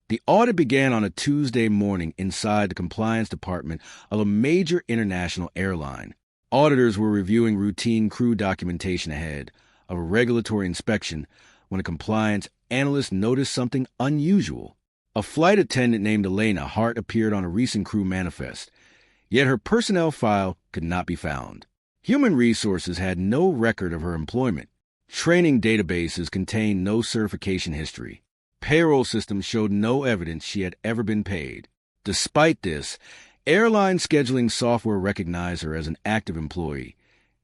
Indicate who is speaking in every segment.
Speaker 1: The audit began on a Tuesday morning inside the compliance department of a major international airline. Auditors were reviewing routine crew documentation ahead of a regulatory inspection when a compliance analyst noticed something unusual. A flight attendant named Elena Hart appeared on a recent crew manifest, yet her personnel file could not be found. Human Resources had no record of her employment. Training databases contained no certification history. Payroll systems showed no evidence she had ever been paid. Despite this, airline scheduling software recognized her as an active employee.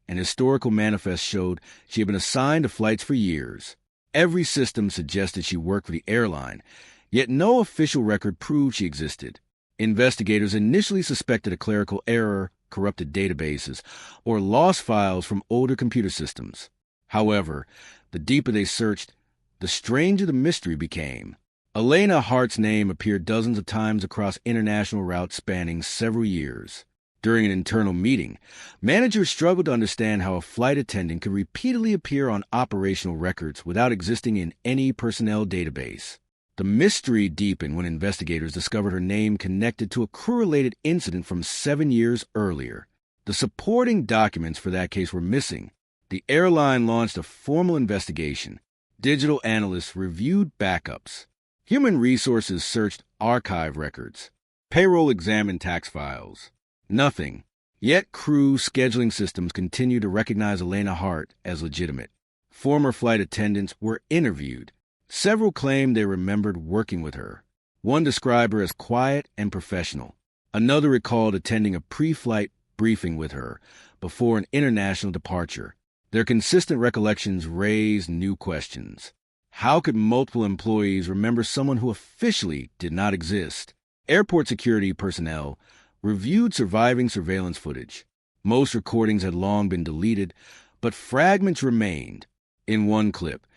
Speaker 1: An historical manifest showed she had been assigned to flights for years. Every system suggested she worked for the airline, yet no official record proved she existed. Investigators initially suspected a clerical error, corrupted databases, or lost files from older computer systems. However, the deeper they searched, the stranger the mystery became. Elena Hart's name appeared dozens of times across international routes spanning several years. During an internal meeting, managers struggled to understand how a flight attendant could repeatedly appear on operational records without existing in any personnel database. The mystery deepened when investigators discovered her name connected to a crew-related incident from 7 years earlier. The supporting documents for that case were missing. The airline launched a formal investigation. Digital analysts reviewed backups. Human Resources searched archive records. Payroll examined tax files. Nothing. Yet crew scheduling systems continued to recognize Elena Hart as legitimate. Former flight attendants were interviewed. Several claimed they remembered working with her. One described her as quiet and professional. Another recalled attending a pre-flight briefing with her before an international departure. Their consistent recollections raised new questions. How could multiple employees remember someone who officially did not exist? Airport security personnel reviewed surviving surveillance footage. Most recordings had long been deleted, but fragments remained. In one clip,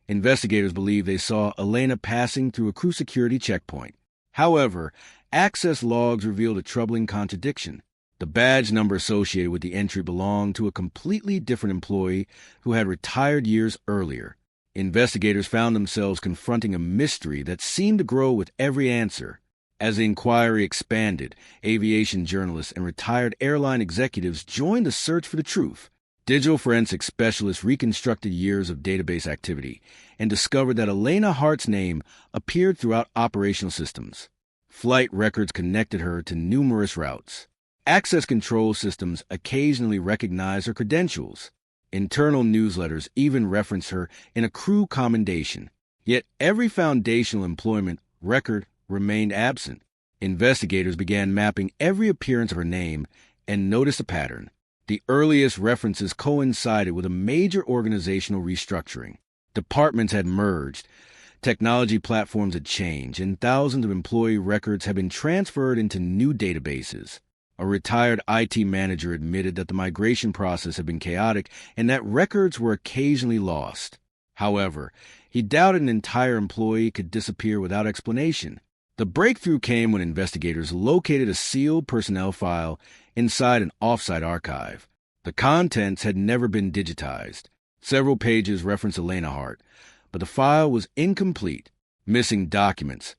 Speaker 1: investigators believe they saw Elena passing through a crew security checkpoint. However, access logs revealed a troubling contradiction. The badge number associated with the entry belonged to a completely different employee who had retired years earlier. Investigators found themselves confronting a mystery that seemed to grow with every answer. As the inquiry expanded, aviation journalists and retired airline executives joined the search for the truth. Digital forensics specialists reconstructed years of database activity and discovered that Elena Hart's name appeared throughout operational systems. Flight records connected her to numerous routes. Access control systems occasionally recognized her credentials. Internal newsletters even referenced her in a crew commendation. Yet every foundational employment record remained absent. Investigators began mapping every appearance of her name and noticed a pattern. The earliest references coincided with a major organizational restructuring. Departments had merged, technology platforms had changed, and thousands of employee records had been transferred into new databases. A retired IT manager admitted that the migration process had been chaotic and that records were occasionally lost. However, he doubted an entire employee could disappear without explanation. The breakthrough came when investigators located a sealed personnel file inside an offsite archive. The contents had never been digitized. Several pages referenced Elena Hart, but the file was incomplete. Missing documents,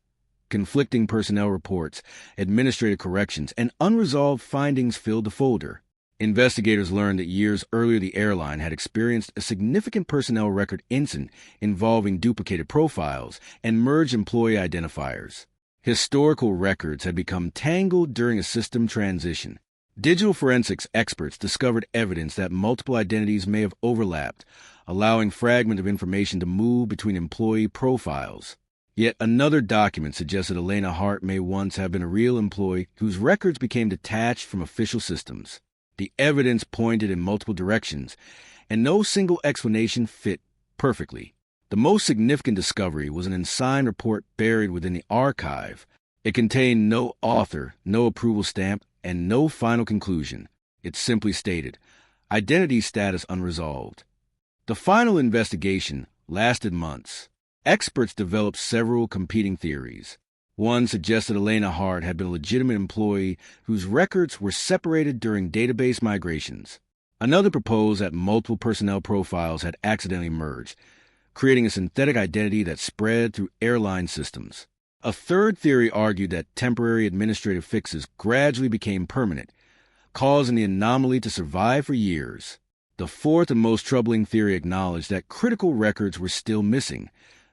Speaker 1: conflicting personnel reports, administrative corrections, and unresolved findings filled the folder. Investigators learned that years earlier the airline had experienced a significant personnel record incident involving duplicated profiles and merged employee identifiers. Historical records had become tangled during a system transition. Digital forensics experts discovered evidence that multiple identities may have overlapped, allowing fragments of information to move between employee profiles. Yet another document suggested Elena Hart may once have been a real employee whose records became detached from official systems. The evidence pointed in multiple directions, and no single explanation fit perfectly. The most significant discovery was an unsigned report buried within the archive. It contained no author, no approval stamp, and no final conclusion. It simply stated, "Identity status unresolved." The final investigation lasted months. Experts developed several competing theories. One suggested Elena Hart had been a legitimate employee whose records were separated during database migrations. Another proposed that multiple personnel profiles had accidentally merged, creating a synthetic identity that spread through airline systems. A third theory argued that temporary administrative fixes gradually became permanent, causing the anomaly to survive for years. The fourth and most troubling theory acknowledged that critical records were still missing,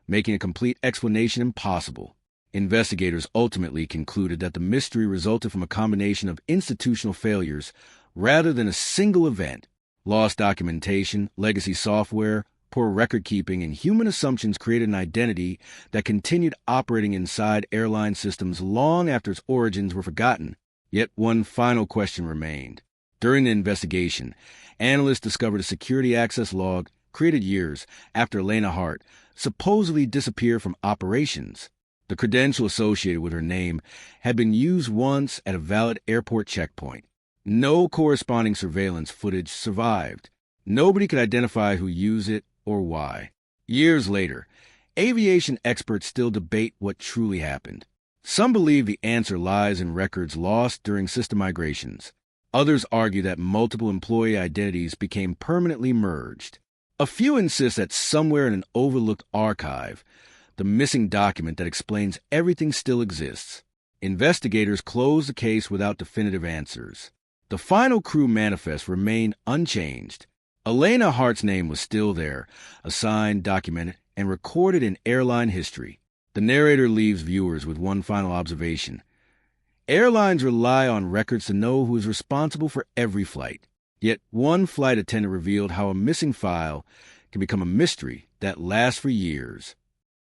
Speaker 1: making a complete explanation impossible. Investigators ultimately concluded that the mystery resulted from a combination of institutional failures rather than a single event. Lost documentation, legacy software, poor record-keeping, and human assumptions created an identity that continued operating inside airline systems long after its origins were forgotten. Yet one final question remained. During the investigation, analysts discovered a security access log created years after Elena Hart supposedly disappeared from operations. The credential associated with her name had been used once at a valid airport checkpoint. No corresponding surveillance footage survived. Nobody could identify who used it or why. Years later, aviation experts still debate what truly happened. Some believe the answer lies in records lost during system migrations. Others argue that multiple employee identities became permanently merged. A few insist that somewhere in an overlooked archive, the missing document that explains everything still exists. Investigators closed the case without definitive answers. The final crew manifest remained unchanged. Elena Hart's name was still there, assigned, documented, and recorded in airline history. The narrator leaves viewers with one final observation. Airlines rely on records to know who is responsible for every flight. Yet one flight attendant revealed how a missing file can become a mystery that lasts for years.